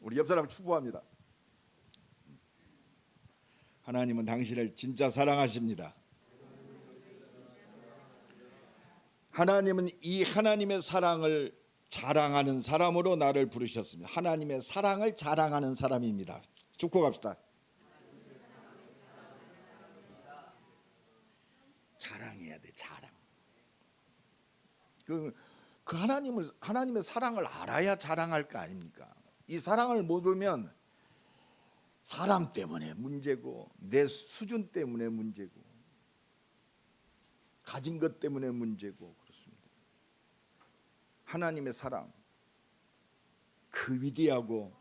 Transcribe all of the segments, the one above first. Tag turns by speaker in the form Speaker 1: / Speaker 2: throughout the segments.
Speaker 1: 우리 옆 사람 축복합니다. 하나님은 당신을 진짜 사랑하십니다. 하나님은 이 하나님의 사랑을 자랑하는 사람으로 나를 부르셨습니다. 하나님의 사랑을 자랑하는 사람입니다. 축복합시다. 자랑해야 돼, 자랑. 그 하나님의 사랑을 알아야 자랑할 거 아닙니까? 이 사랑을 모르면 사람 때문에 문제고, 내 수준 때문에 문제고, 가진 것 때문에 문제고 그렇습니다. 하나님의 사랑, 그 위대하고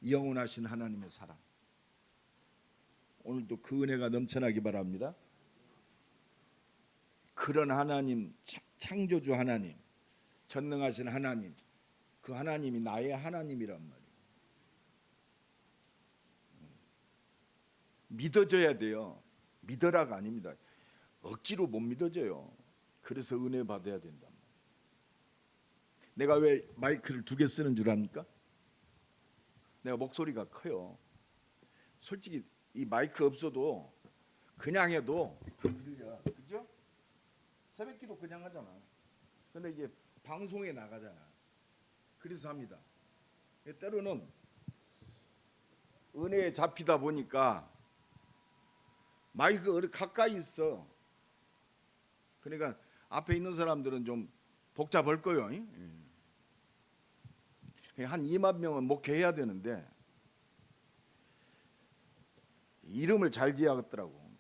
Speaker 1: 영원하신 하나님의 사랑, 오늘도 그 은혜가 넘쳐나기 바랍니다. 그런 하나님, 창조주 하나님, 전능하신 하나님, 그 하나님이 나의 하나님이란 말이에요. 믿어져야 돼요. 믿어라가 아닙니다. 억지로 못 믿어져요. 그래서 은혜 받아야 된단 말이에요. 내가 왜 마이크를 2개 쓰는 줄 압니까? 내가 목소리가 커요. 솔직히 이 마이크 없어도 그냥 해도 들려, 그죠? 새벽기도 그냥 하잖아. 근데 이제 방송에 나가잖아. 그래서 합니다. 때로는 은혜에 잡히다 보니까 마이크가 가까이 있어. 그러니까 앞에 있는 사람들은 좀 복잡할 거예요. 한 2만 명은 목회해야 되는데 이름을 잘 지어야겠더라고.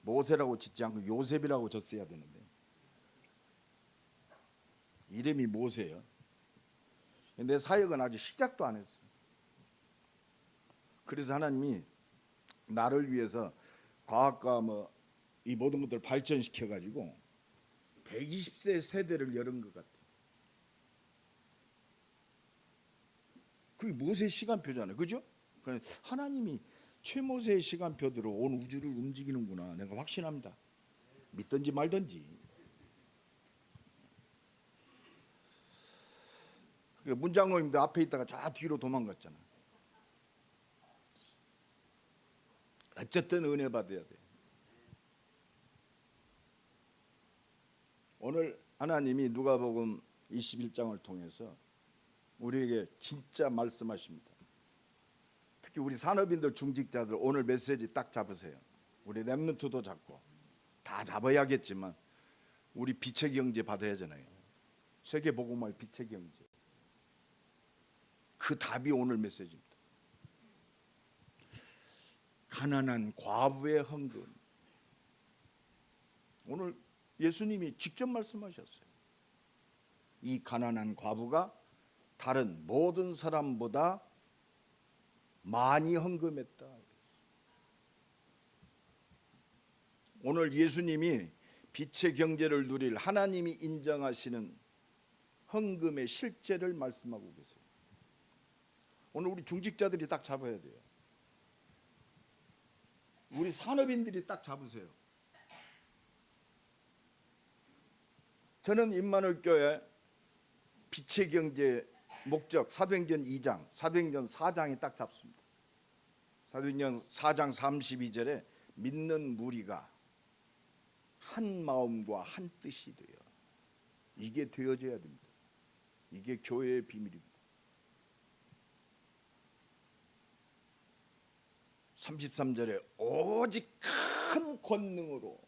Speaker 1: 모세라고 짓지 않고 요셉이라고 졌어야 되는데 이름이 모세예요. 내 사역은 아직 시작도 안 했어. 그래서 하나님이 나를 위해서 과학과 이 모든 것들을 발전시켜 가지고 120세 세대를 열은 것 같아. 그게 모세 시간표잖아요, 그죠? 그러니까 하나님이 최모세의 시간표대로 온 우주를 움직이는구나. 내가 확신합니다. 믿든지 말든지. 문장로님도 앞에 있다가 저 뒤로 도망갔잖아. 어쨌든 은혜 받아야 돼. 오늘 하나님이 누가복음 21장을 통해서 우리에게 진짜 말씀하십니다. 특히 우리 산업인들, 중직자들 오늘 메시지 딱 잡으세요. 우리 렘넌트도 잡고 다 잡아야겠지만 우리 빛의 경제 받아야 하잖아요. 세계복음화의 빛의 경제. 그 답이 오늘 메시지입니다. 가난한 과부의 헌금. 오늘 예수님이 직접 말씀하셨어요. 이 가난한 과부가 다른 모든 사람보다 많이 헌금했다. 오늘 예수님이 빛의 경제를 누릴 하나님이 인정하시는 헌금의 실제를 말씀하고 계세요. 오늘 우리 중직자들이 딱 잡아야 돼요. 우리 산업인들이 딱 잡으세요. 저는 임마누엘교회 빛의 경제 목적 사도행전 2장, 사도행전 4장이 딱 잡습니다. 사도행전 4장 32절에 믿는 무리가 한 마음과 한 뜻이 되어, 이게 되어져야 됩니다. 이게 교회의 비밀입니다. 33절에 오직 큰 권능으로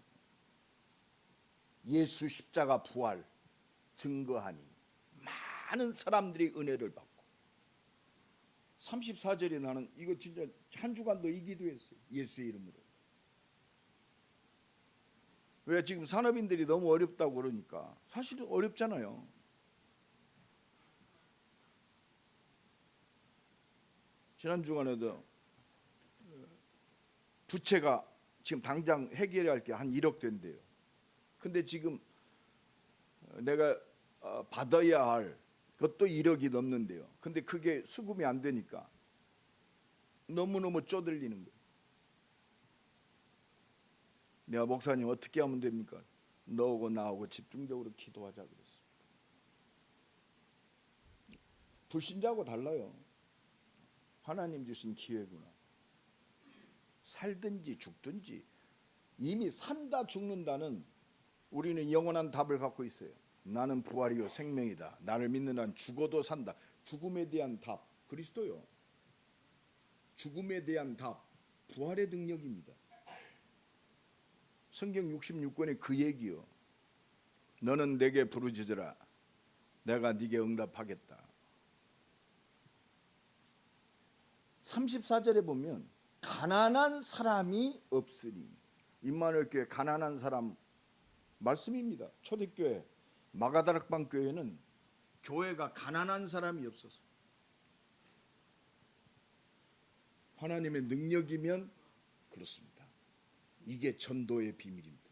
Speaker 1: 예수 십자가 부활 증거하니 많은 사람들이 은혜를 받고, 34절에 나는 이거 진짜 한 주간도 이 기도했어요. 예수의 이름으로. 왜 지금 산업인들이 너무 어렵다고 그러니까 사실은 어렵잖아요. 지난 주간에도 부채가 지금 당장 해결해야 할 게 한 1억 된대요. 근데 지금 내가 받아야 할 그것도 1억이 넘는데요. 근데 그게 수급이 안 되니까 너무너무 쪼들리는 거예요. 내가 목사님 어떻게 하면 됩니까? 너하고 나하고 집중적으로 기도하자 그랬습니다. 불신자하고 달라요. 하나님 주신 기회구나. 살든지 죽든지 이미 산다 죽는다는 우리는 영원한 답을 갖고 있어요. 나는 부활이요 생명이다. 나를 믿는 한 죽어도 산다. 죽음에 대한 답 그리스도요. 죽음에 대한 답 부활의 능력입니다. 성경 66권의 그 얘기요. 너는 내게 부르짖으라. 내가 네게 응답하겠다. 34절에 보면 가난한 사람이 없으니, 임마누엘 교회 가난한 사람 말씀입니다. 초대교회 마가다락방 교회는 교회가 가난한 사람이 없어서 하나님의 능력이면 그렇습니다. 이게 전도의 비밀입니다.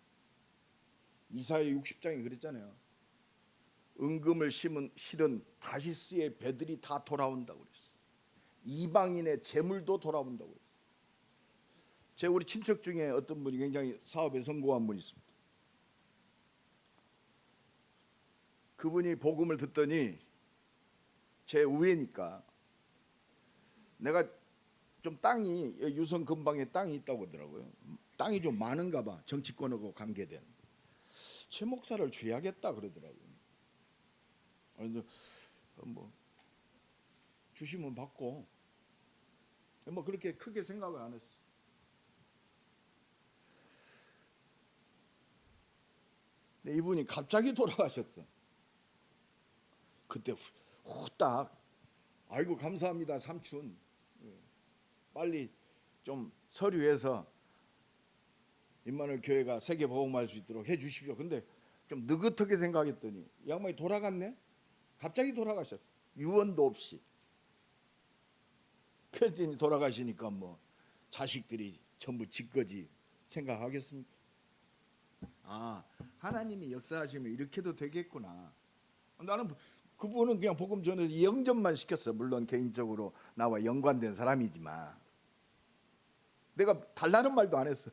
Speaker 1: 이사야 60장에 그랬잖아요. 은금을 실은 다시스의 배들이 다 돌아온다고 그랬어요. 이방인의 재물도 돌아온다고 그랬어요. 제 우리 친척 중에 어떤 분이 굉장히 사업에 성공한 분이 있습니다. 그분이 복음을 듣더니 제 우애니까 내가 좀 땅이 유성 근방에 땅이 있다고 그러더라고요. 땅이 좀 많은가 봐. 정치권하고 관계된. 최 목사를 줘야겠다 그러더라고요. 그래서 뭐 주시면 받고 뭐 그렇게 크게 생각을 안 했어. 근데 이분이 갑자기 돌아가셨어. 그때 후딱 아이고 감사합니다 삼촌. 빨리 좀 서류해서 임마누엘 교회가 세계 복음할 수 있도록 해 주십시오. 근데 좀 느긋하게 생각했더니 이 양반이 돌아갔네. 갑자기 돌아가셨어. 유언도 없이. 그랬더니 돌아가시니까 뭐 자식들이 전부 지 거지 생각하겠습니까? 아, 하나님이 역사하시면 이렇게도 되겠구나. 나는 그분은 그냥 복음 전해서 영접만 시켰어. 물론 개인적으로 나와 연관된 사람이지만 내가 달라는 말도 안 했어.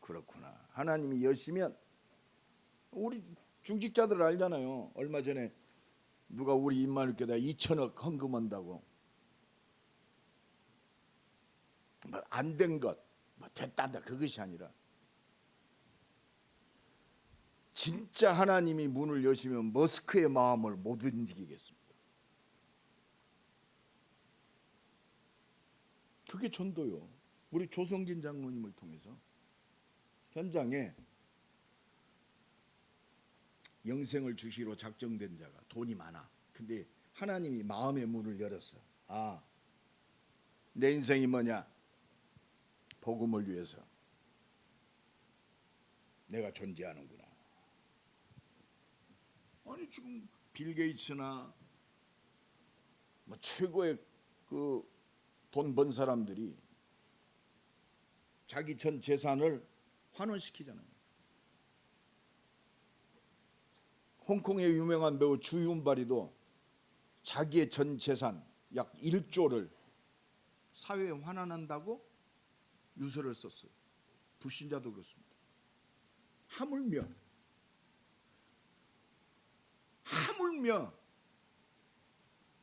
Speaker 1: 그렇구나. 하나님이 여시면 우리 중직자들 알잖아요. 얼마 전에 누가 우리 임마누엘 교회에 2천억 헌금한다고. 뭐 안 된 것, 뭐 됐다다 그것이 아니라 진짜 하나님이 문을 여시면 머스크의 마음을 못 움직이겠습니까? 그게 전도요. 우리 조성진 장로님을 통해서 현장에 영생을 주시로 작정된 자가 돈이 많아. 근데 하나님이 마음의 문을 열었어. 아, 내 인생이 뭐냐? 복음을 위해서 내가 존재하는구나. 아니 지금 빌 게이츠나 뭐 최고의 그 돈 번 사람들이 자기 전 재산을 환원시키잖아요. 홍콩의 유명한 배우 주윤발이도 자기의 전 재산 약 1조를 사회에 환원한다고 유서를 썼어요. 불신자도 그렇습니다. 하물며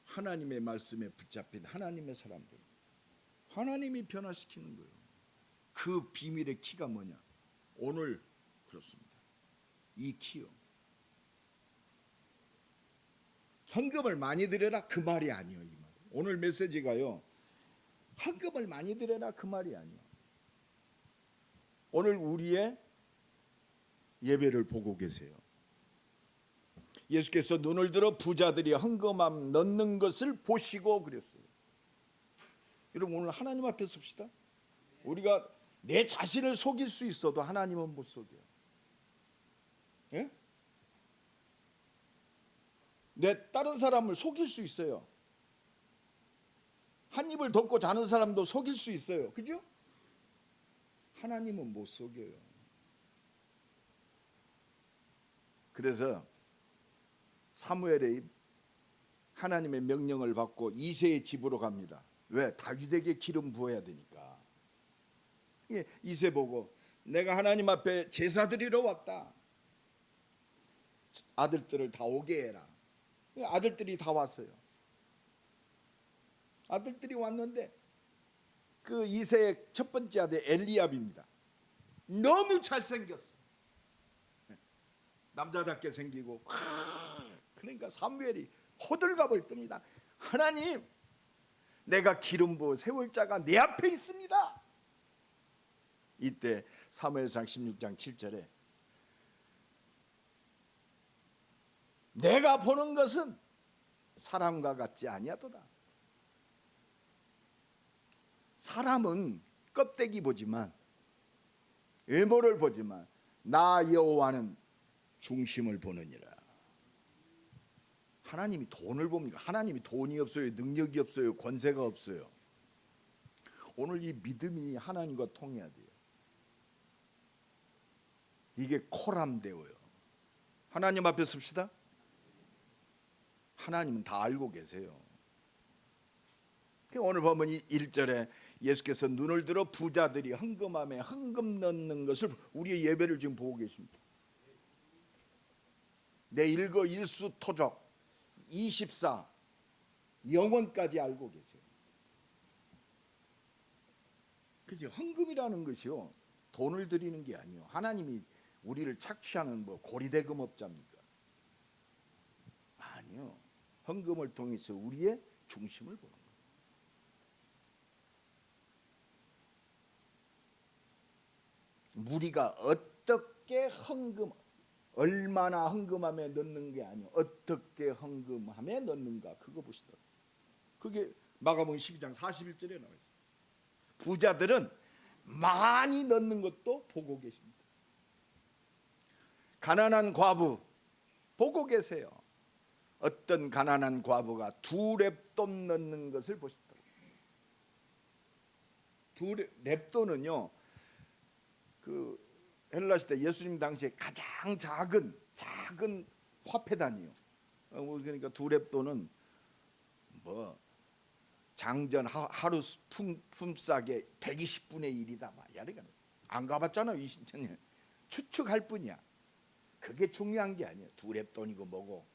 Speaker 1: 하나님의 말씀에 붙잡힌 하나님의 사람들, 하나님이 변화시키는 거예요. 그 비밀의 키가 뭐냐? 오늘 그렇습니다. 이 키요. 헌금을 많이 드려라 그 말이 아니에요. 이 말. 오늘 메시지가요. 헌금을 많이 드려라 그 말이 아니에요. 오늘 우리의 예배를 보고 계세요. 예수께서 눈을 들어 부자들이 헌금함 넣는 것을 보시고 그랬어요. 여러분 오늘 하나님 앞에 섭시다. 우리가 내 자신을 속일 수 있어도 하나님은 못 속여요. 예? 내 다른 사람을 속일 수 있어요. 한 입을 덮고 자는 사람도 속일 수 있어요. 그죠? 하나님은 못 속여요. 그래서 사무엘이 하나님의 명령을 받고 이새의 집으로 갑니다. 왜? 다윗에게 기름 부어야 되니까. 이새 보고 내가 하나님 앞에 제사 드리러 왔다. 아들들을 다 오게 해라. 아들들이 다 왔어요. 아들들이 왔는데 그 이세의 첫 번째 아들 엘리압입니다. 너무 잘생겼어. 남자답게 생기고. 그러니까 사무엘이 호들갑을 뜹니다. 하나님, 내가 기름 부어 세울 자가 내 앞에 있습니다. 이때 사무엘상 16장 7절에 내가 보는 것은 사람과 같지 아니하도다. 사람은 껍데기 보지만, 외모를 보지만 나 여호와는 중심을 보느니라. 하나님이 돈을 봅니까? 하나님이 돈이 없어요, 능력이 없어요, 권세가 없어요. 오늘 이 믿음이 하나님과 통해야 돼요. 이게 코람되어요. 하나님 앞에 섭시다. 하나님은 다 알고 계세요. 오늘 보면 1절에 예수께서 눈을 들어 부자들이 헌금함에 헌금 넣는 것을, 우리의 예배를 지금 보고 계십니다. 내 일거 일수 토적 24 영원까지 알고 계세요. 그죠? 헌금이라는 것이요, 돈을 드리는 게 아니요, 하나님이 우리를 착취하는 뭐 고리대금업자입니까? 아니요. 헌금을 통해서 우리의 중심을 보는 거예요. 우리가 어떻게 헌금, 얼마나 헌금함에 넣는 게 아니요, 어떻게 헌금함에 넣는가, 그거 보시더라고요. 그게 마가복음 12장 41절에 나와 있어요. 부자들은 많이 넣는 것도 보고 계십니다. 가난한 과부 보고 계세요. 어떤 가난한 과부가 2렙돈 넣는 것을 보시더라고요. 2렙돈은요, 그 헬라 시대 예수님 당시에 가장 작은 화폐단이요. 그러니까 2렙돈은 뭐 장전 하루 품삯의 120분의 1이다. 그러니까 안 가봤잖아요. 20년 추측할 뿐이야. 그게 중요한 게 아니에요. 2렙돈이고 뭐고.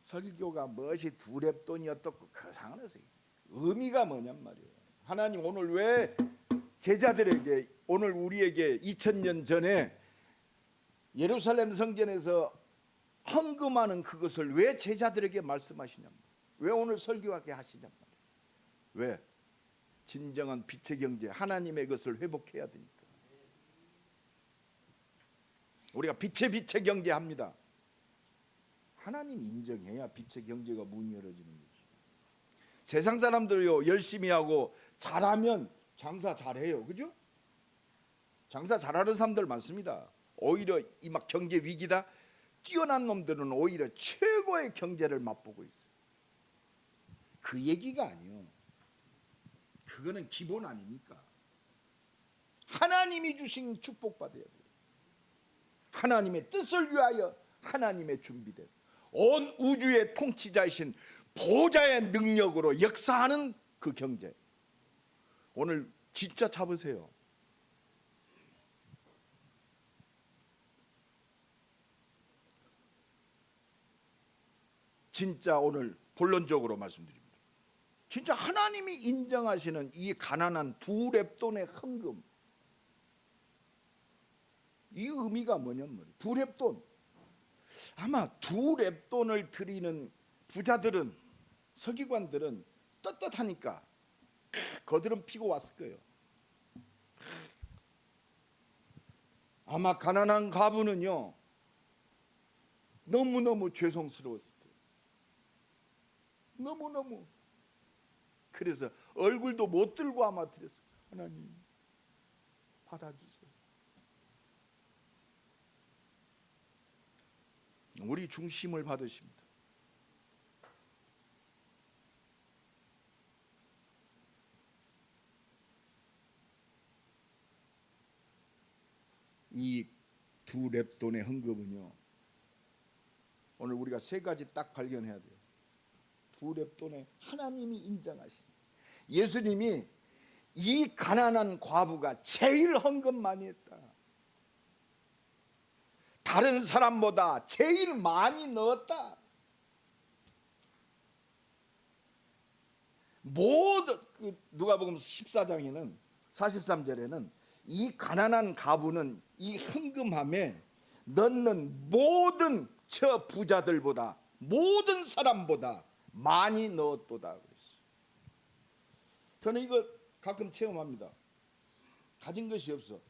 Speaker 1: 설교가 무엇이 2렙돈이 어떻고 그 상관없어요. 의미가 뭐냔 말이에요. 하나님 오늘 왜 제자들에게, 오늘 우리에게 2000년 전에 예루살렘 성전에서 헌금하는 그것을 왜 제자들에게 말씀하시냔 말이에요. 왜 오늘 설교하게 하시냔 말이에요. 왜? 진정한 빛의 경제, 하나님의 것을 회복해야 되니까. 우리가 빛의 경제 합니다. 하나님 인정해야 빛의 경제가 문이 열어지는 거지. 세상 사람들요, 열심히 하고 잘하면 장사 잘해요. 그죠? 장사 잘하는 사람들 많습니다. 오히려 이 막 경제 위기다, 뛰어난 놈들은 오히려 최고의 경제를 맛보고 있어요. 그 얘기가 아니요, 그거는 기본 아닙니까? 하나님이 주신 축복 받아야 돼요. 하나님의 뜻을 위하여 하나님의 준비된 온 우주의 통치자이신 보좌의 능력으로 역사하는 그 경제, 오늘 진짜 잡으세요. 진짜 오늘 본론적으로 말씀드립니다. 진짜 하나님이 인정하시는 이 가난한 2렙돈의 헌금, 이 의미가 뭐냐면 말이에요. 2렙돈, 아마 2렙돈을 드리는 부자들은, 서기관들은 떳떳하니까 거드름 피고 왔을 거예요. 아마 가난한 과부는요, 너무너무 죄송스러웠을 거예요. 너무너무. 그래서 얼굴도 못 들고 아마 드렸을 거예요. 하나님 받아주세요. 우리 중심을 받으십니다. 이 2렙돈의 헌금은요, 오늘 우리가 3가지 딱 발견해야 돼요. 2렙돈의 하나님이 인정하신, 예수님이 이 가난한 과부가 제일 헌금 많이 했다, 다른 사람보다 제일 많이 넣었다. 모든 누가복음 14장에는 43절에는 이 가난한 과부는 이 헌금함에 넣는 모든 저 부자들보다 모든 사람보다 많이 넣었도다 그랬어요. 저는 이거 가끔 체험합니다. 가진 것이 없어.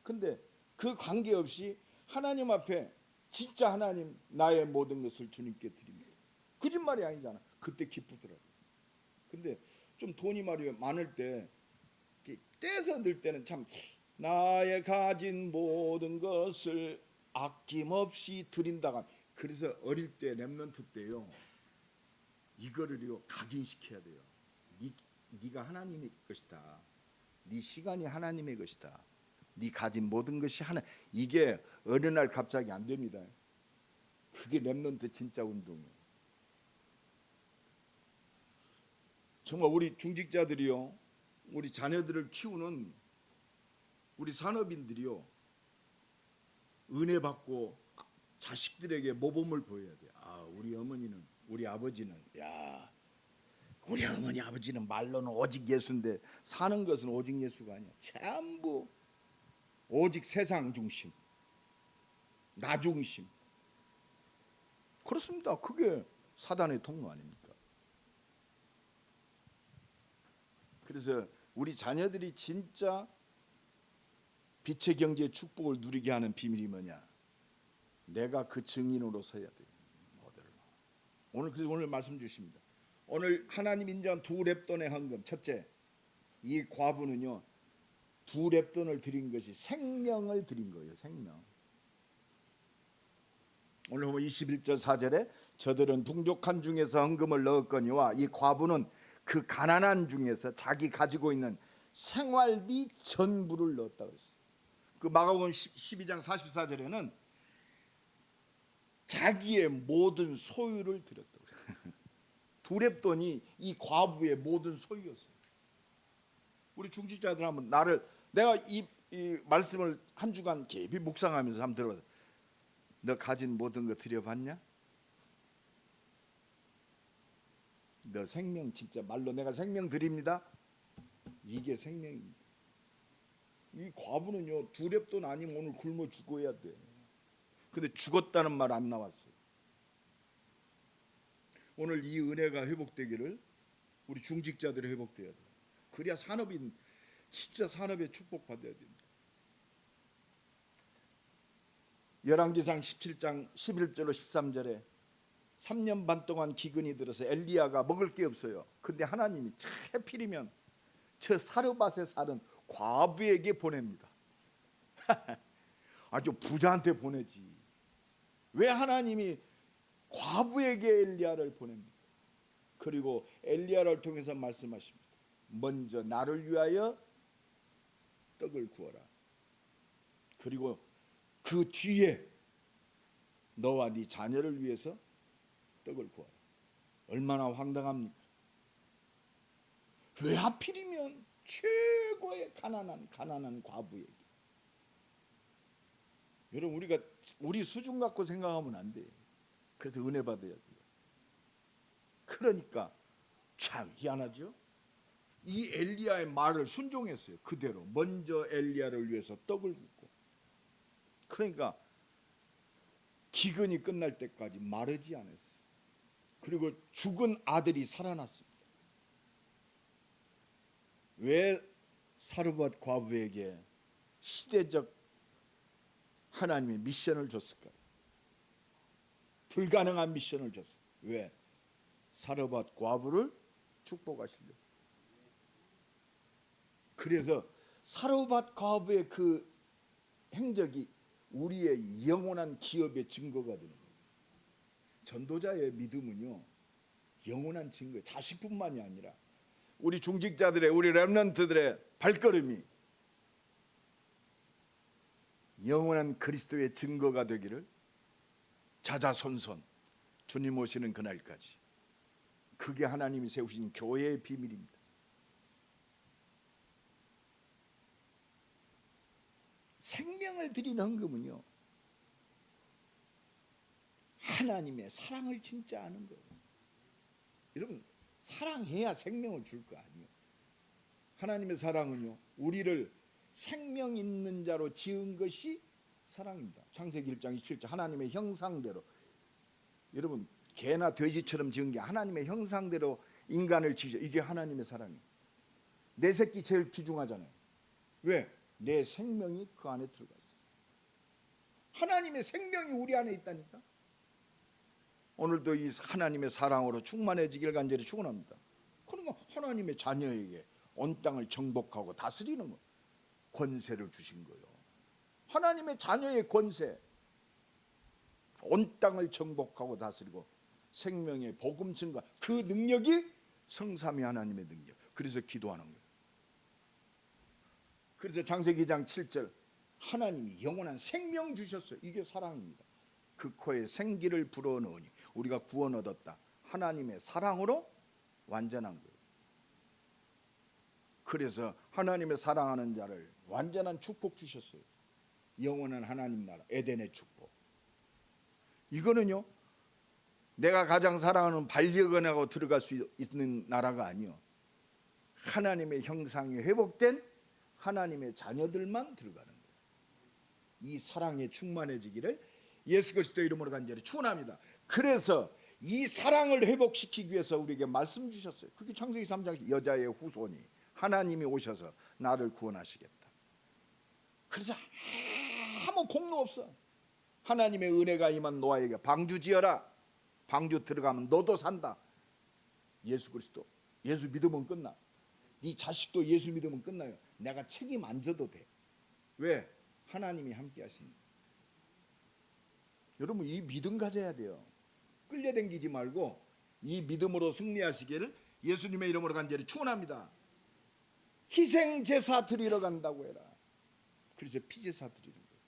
Speaker 1: 근데 그 관계없이 하나님 앞에 진짜 하나님 나의 모든 것을 주님께 드립니다. 거짓말이 아니잖아. 그때 기쁘더라고요. 근데 좀 돈이 말이에요 많을 때 떼서 넣을 때는 참 나의 가진 모든 것을 아낌없이 드린다가 그래서 어릴 때 렘넌트 때요 이거를요 각인시켜야 돼요. 네가 하나님의 것이다. 네 시간이 하나님의 것이다. 네 가진 모든 것이 하나. 이게 어느 날 갑자기 안 됩니다. 그게 렘넌트 진짜 운동이에요. 정말 우리 중직자들이요 우리 자녀들을 키우는 우리 산업인들이요 은혜 받고 자식들에게 모범을 보여야 돼요. 우리 어머니는 우리 아버지는 우리 어머니 아버지는 말로는 오직 예수인데 사는 것은 오직 예수가 아니야. 전부 오직 세상 중심, 나 중심. 그렇습니다. 그게 사단의 통로 아닙니까? 그래서 우리 자녀들이 진짜 빛의 경제의 축복을 누리게 하는 비밀이 뭐냐? 내가 그 증인으로 서야 돼요. 그래서 오늘 말씀 주십니다. 오늘 하나님 인정한 2렙돈의 헌금. 첫째, 이 과부는요 2렙돈을 드린 것이 생명을 드린 거예요. 생명. 오늘 보면 21절 4절에 저들은 풍족한 중에서 헌금을 넣었거니와 이 과부는 그 가난한 중에서 자기 가지고 있는 생활비 전부를 넣었다 그랬어요. 그 마가복음 12장 44절에는 자기의 모든 소유를 드렸다고 그래요. 2렙돈이 이 과부의 모든 소유였어요. 우리 중직자들 한번 내가 이 말씀을 한 주간 깊이 묵상하면서 한번 들어봐서 너 가진 모든 거 드려봤냐? 너 생명 진짜 말로 내가 생명 드립니다. 이게 생명입니다. 이 과부는요 2렙돈 아니면 오늘 굶어 죽어야 돼. 근데 죽었다는 말 안 나왔어요. 오늘 이 은혜가 회복되기를 우리 중직자들이 회복돼야 돼요. 그래야 산업인 진짜 산업의 축복 받아야 됩니다. 열왕기상 17장 11절로 13절에 3년 반 동안 기근이 들어서 엘리야가 먹을 게 없어요. 근데 하나님이 하필이면 저 사르밧에 사는 과부에게 보냅니다. 아주 부자한테 보내지. 왜 하나님이 과부에게 엘리야를 보냅니까? 그리고 엘리야를 통해서 말씀하십니다. 먼저 나를 위하여 떡을 구워라. 그리고 그 뒤에 너와 네 자녀를 위해서 떡을 구워라. 얼마나 황당합니까? 왜 하필이면 최고의 가난한 과부에게. 여러분 우리 수준 갖고 생각하면 안 돼요. 그래서 은혜 받아야 돼요. 그러니까 참 희한하죠. 이 엘리야의 말을 순종했어요. 그대로 먼저 엘리야를 위해서 떡을 굽고. 그러니까 기근이 끝날 때까지 마르지 않았어요. 그리고 죽은 아들이 살아났습니다. 왜 사르밧 과부에게 시대적 하나님의 미션을 줬을까요? 불가능한 미션을 줬어요. 왜? 사르밧 과부를 축복하시려고. 그래서 사르밧 과부의 그 행적이 우리의 영원한 기업의 증거가 되는 거예요. 전도자의 믿음은요 영원한 증거, 자식뿐만이 아니라 우리 중직자들의 우리 렘넌트들의 발걸음이 영원한 그리스도의 증거가 되기를 자자손손 주님 오시는 그날까지. 그게 하나님이 세우신 교회의 비밀입니다. 생명을 드리는 헌금은요 하나님의 사랑을 진짜 아는 거예요. 여러분 사랑해야 생명을 줄 거 아니에요. 하나님의 사랑은요, 우리를 생명 있는 자로 지은 것이 사랑입니다. 창세기 1장 27절 하나님의 형상대로, 여러분 개나 돼지처럼 지은 게 하나님의 형상대로 인간을 지으셔. 이게 하나님의 사랑이에요. 내 새끼 제일 귀중하잖아요. 왜? 내 생명이 그 안에 들어가 있어요. 하나님의 생명이 우리 안에 있다니까. 오늘도 이 하나님의 사랑으로 충만해지길 간절히 축원합니다. 그러니까 하나님의 자녀에게 온 땅을 정복하고 다스리는 거, 권세를 주신 거예요. 하나님의 자녀의 권세, 온 땅을 정복하고 다스리고 생명의 복음 증거, 그 능력이 성삼위 하나님의 능력. 그래서 기도하는 거예요. 그래서 창세기 2장 7절 하나님이 영원한 생명 주셨어요. 이게 사랑입니다. 그 코에 생기를 불어넣으니 우리가 구원 얻었다. 하나님의 사랑으로 완전한 거예요. 그래서 하나님의 사랑하는 자를 완전한 축복 주셨어요. 영원한 하나님 나라, 에덴의 축복. 이거는요, 내가 가장 사랑하는 반려견하고 들어갈 수 있는 나라가 아니요, 하나님의 형상이 회복된 하나님의 자녀들만 들어가는 거예요. 이 사랑에 충만해지기를 예수 그리스도의 이름으로 간절히 축원합니다. 그래서 이 사랑을 회복시키기 위해서 우리에게 말씀 주셨어요. 그게 창세기 3장 여자의 후손이 하나님이 오셔서 나를 구원하시겠다. 그래서 아무 공로 없어. 하나님의 은혜가 임한 노아에게 방주 지어라. 방주 들어가면 너도 산다. 예수 그리스도, 예수 믿으면 끝나. 네 자식도 예수 믿으면 끝나요. 내가 책임 안 져도 돼. 왜? 하나님이 함께 하십니다. 여러분 이 믿음 가져야 돼요. 끌려다니지 말고 이 믿음으로 승리하시기를 예수님의 이름으로 간절히 축원합니다. 희생 제사 드리러 간다고 해라. 그래서 피제사 드리는 거예요.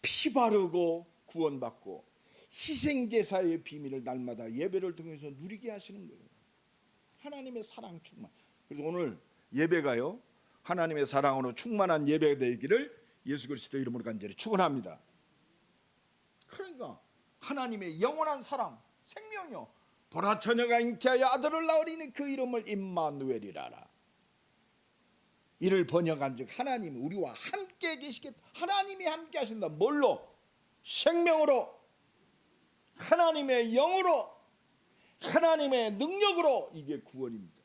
Speaker 1: 피 바르고 구원받고 희생 제사의 비밀을 날마다 예배를 통해서 누리게 하시는 거예요. 하나님의 사랑 충만. 그래서 오늘 예배가요, 하나님의 사랑으로 충만한 예배가 되기를 예수 그리스도 이름으로 간절히 축원합니다. 그러니까 하나님의 영원한 사랑, 생명이요, 보라 처녀가 잉태하여 아들을 낳으리니 그 이름을 임마누엘이라라. 이를 번역한즉 하나님이 우리와 함께 계시겠다. 하나님이 함께 하신다. 뭘로? 생명으로, 하나님의 영으로, 하나님의 능력으로. 이게 구원입니다.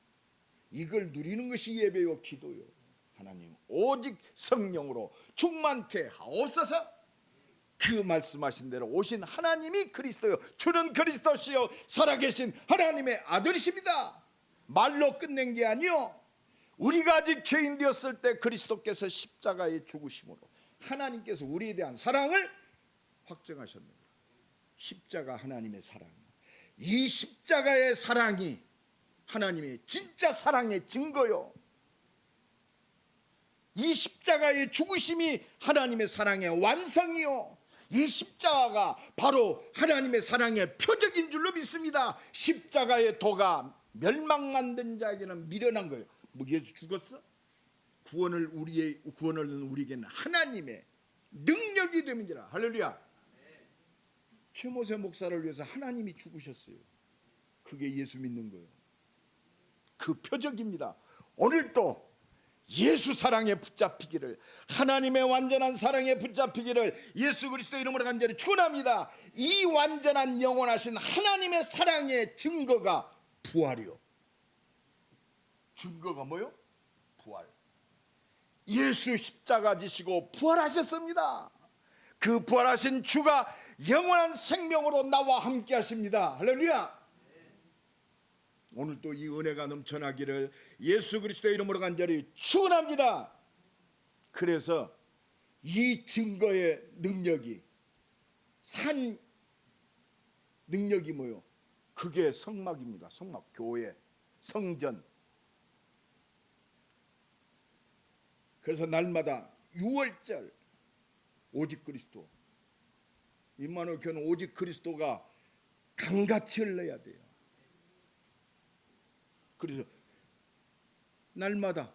Speaker 1: 이걸 누리는 것이 예배요 기도요. 하나님 오직 성령으로 충만케 하옵소서. 그 말씀하신 대로 오신 하나님이 그리스도요, 주는 그리스도시요 살아계신 하나님의 아들이십니다. 말로 끝낸 게 아니요, 우리가 아직 죄인 되었을 때 그리스도께서 십자가에 죽으심으로 하나님께서 우리에 대한 사랑을 확증하셨는 거예요. 십자가 하나님의 사랑, 이 십자가의 사랑이 하나님의 진짜 사랑의 증거요, 이 십자가의 죽으심이 하나님의 사랑의 완성이요, 이 십자가가 바로 하나님의 사랑의 표적인 줄로 믿습니다. 십자가의 도가 멸망 만든 자에게는 미련한 거예요. 뭐 예수 죽었어? 구원을 우리에게는 하나님의 능력이 됨이니라. 할렐루야. 최모세 목사를 위해서 하나님이 죽으셨어요. 그게 예수 믿는 거예요. 그 표적입니다. 오늘도 예수 사랑에 붙잡히기를, 하나님의 완전한 사랑에 붙잡히기를 예수 그리스도 이름으로 간절히 축원합니다. 이 완전한 영원하신 하나님의 사랑의 증거가 부활이요. 증거가 뭐요? 부활. 예수 십자가 지시고 부활하셨습니다. 그 부활하신 주가 영원한 생명으로 나와 함께 하십니다. 할렐루야. 오늘 또 이 은혜가 넘쳐나기를 예수 그리스도의 이름으로 간절히 축원합니다. 그래서 이 증거의 능력이, 산 능력이 뭐요? 그게 성막입니다. 성막, 교회, 성전. 그래서 날마다 6월절 오직 그리스도, 임마누엘 교회는 오직 그리스도가 강같이 흘러야 돼요. 그래서 날마다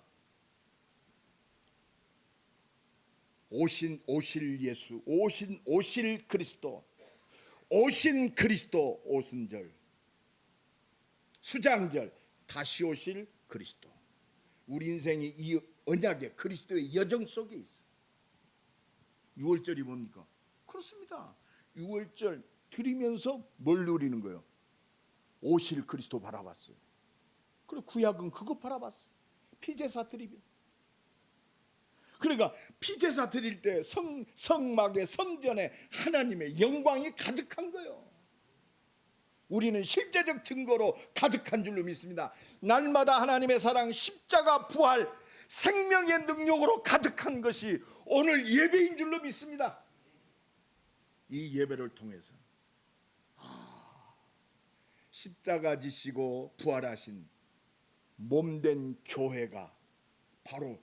Speaker 1: 오실 예수, 오실 그리스도, 오신 그리스도 오순절, 수장절, 다시 오실 그리스도. 우리 인생이 이 언약의 그리스도의 여정 속에 있어. 6월절이 뭡니까? 그렇습니다. 6월절 드리면서 뭘 누리는 거예요? 오실 그리스도 바라봤어요. 그리고 구약은 그거 바라봤어. 피제사 드리면서. 그러니까 피제사 드릴 때 성막의 성전에 하나님의 영광이 가득한 거예요. 우리는 실제적 증거로 가득한 줄로 믿습니다. 날마다 하나님의 사랑, 십자가, 부활, 생명의 능력으로 가득한 것이 오늘 예배인 줄로 믿습니다. 이 예배를 통해서 십자가 지시고 부활하신 몸된 교회가 바로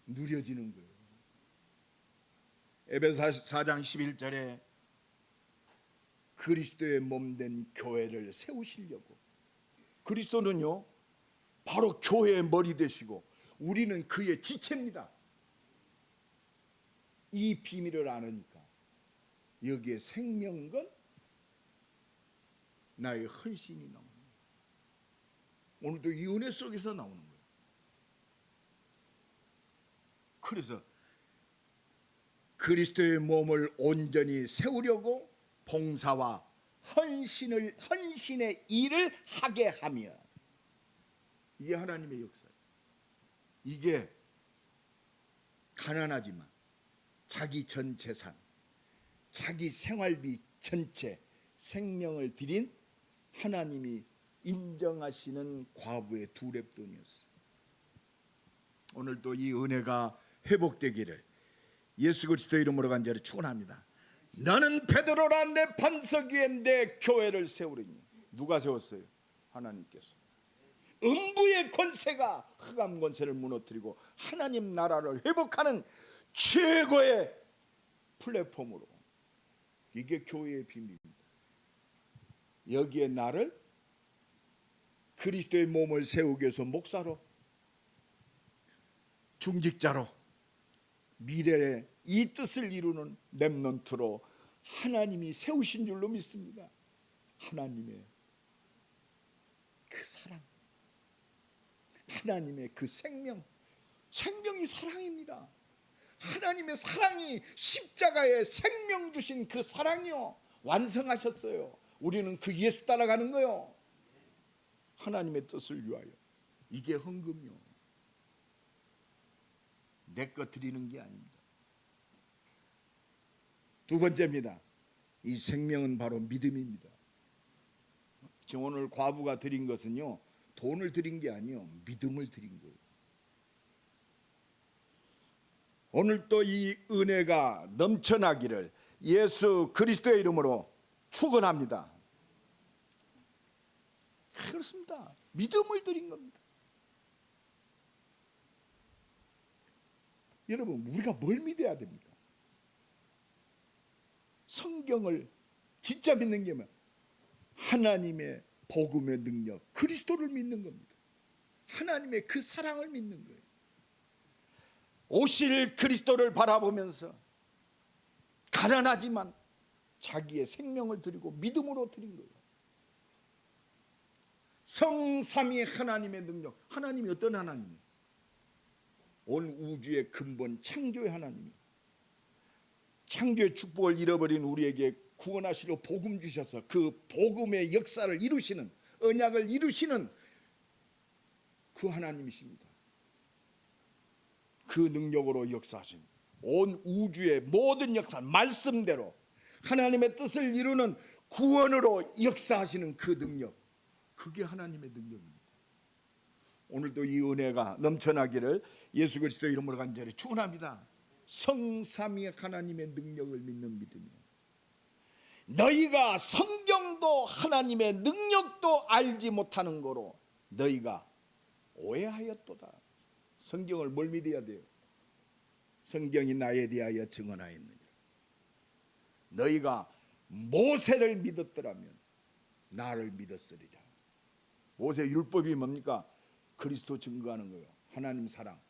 Speaker 1: 누려지는 거예요. 에베소 4장 11절에 그리스도의 몸된 교회를 세우시려고. 그리스도는요 바로 교회의 머리 되시고 우리는 그의 지체입니다. 이 비밀을 아니까 여기에 생명건 나의 헌신이 나오는 거예요. 오늘도 이 은혜 속에서 나오는 거예요. 그래서 그리스도의 몸을 온전히 세우려고 봉사와 헌신의 일을 하게 하며, 이게 하나님의 역사예요. 이게 가난하지만 자기 전 재산, 자기 생활비 전체, 생명을 드린 하나님이 인정하시는 과부의 두 렙돈이었어요. 오늘도 이 은혜가 회복되기를 예수 그리스도의 이름으로 간절히 축원합니다. 나는 베드로라 내 반석 위에 내 교회를 세우리니. 누가 세웠어요? 하나님께서. 음부의 권세가 흑암 권세를 무너뜨리고 하나님 나라를 회복하는 최고의 플랫폼으로. 이게 교회의 비밀입니다. 여기에 나를 그리스도의 몸을 세우기 위해서 목사로, 중직자로, 미래의 이 뜻을 이루는 렘넌트로 하나님이 세우신 줄로 믿습니다. 하나님의 그 사랑, 하나님의 그 생명, 생명이 사랑입니다. 하나님의 사랑이 십자가에 생명 주신 그 사랑이요 완성하셨어요. 우리는 그 예수 따라가는 거요. 하나님의 뜻을 위하여. 이게 헌금이요. 내 것 드리는 게 아닙니다. 두 번째입니다. 이 생명은 바로 믿음입니다. 지금 오늘 과부가 드린 것은요, 돈을 드린 게 아니요, 믿음을 드린 거예요. 오늘 또 이 은혜가 넘쳐나기를 예수 그리스도의 이름으로 축원합니다. 그렇습니다. 믿음을 드린 겁니다. 여러분, 우리가 뭘 믿어야 됩니까? 성경을 진짜 믿는 게 뭐야? 하나님의 복음의 능력, 그리스도를 믿는 겁니다. 하나님의 그 사랑을 믿는 거예요. 오실 그리스도를 바라보면서 가난하지만 자기의 생명을 드리고 믿음으로 드린 거예요. 성삼위 하나님의 능력. 하나님이 어떤 하나님이에요? 온 우주의 근본 창조의 하나님이에요. 창조의 축복을 잃어버린 우리에게 구원하시려 복음 주셔서 그 복음의 역사를 이루시는, 언약을 이루시는 그 하나님이십니다. 그 능력으로 역사하신 온 우주의 모든 역사, 말씀대로 하나님의 뜻을 이루는 구원으로 역사하시는 그 능력, 그게 하나님의 능력입니다. 오늘도 이 은혜가 넘쳐나기를 예수 그리스도의 이름으로 간절히 축원합니다. 성삼위 하나님의 능력을 믿는 믿음이요. 너희가 성경도 하나님의 능력도 알지 못하는 거로 너희가 오해하였도다. 성경을 뭘 믿어야 돼요? 성경이 나에 대하여 증언하였느니라. 너희가 모세를 믿었더라면 나를 믿었으리라. 모세 율법이 뭡니까? 그리스도 증거하는 거예요. 하나님 사랑,